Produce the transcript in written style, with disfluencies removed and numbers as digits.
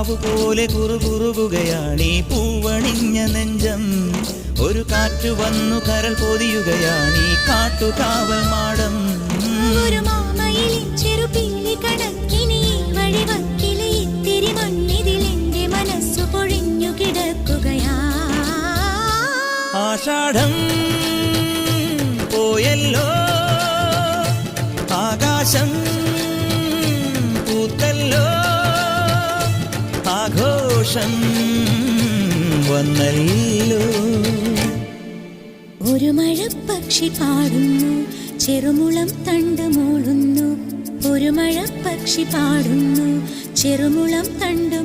പോലെ കുറുകുറുകയാണീ പൂവണിഞ്ഞ നെഞ്ചം. ഒരു കാറ്റു വന്നു കരൾ പൊതിയുകയാണീ കാട്ടുകാവൽ മാടം. ഒരു മാമയിലിൻ ചെറുപില്ലി കണക്കിനി വഴിവക്കിലെ ഇത്തിരി മണ്ണിതിലെന്റെ മനസ്സു പൊഴിഞ്ഞു കിടക്കുകയാ. ആഷാഢം പോയല്ലോ, ആകാശം പൂത്തല്ലോ, ആഘോഷം വന്നല്ലോ. ഒരു മഴപ്പക്ഷി പാടുന്നു, ചെറുമുളം തണ്ട് മൂളുന്നു. ഒരു മഴപ്പക്ഷി പാടുന്നു, ചെറുമുളം തണ്ട്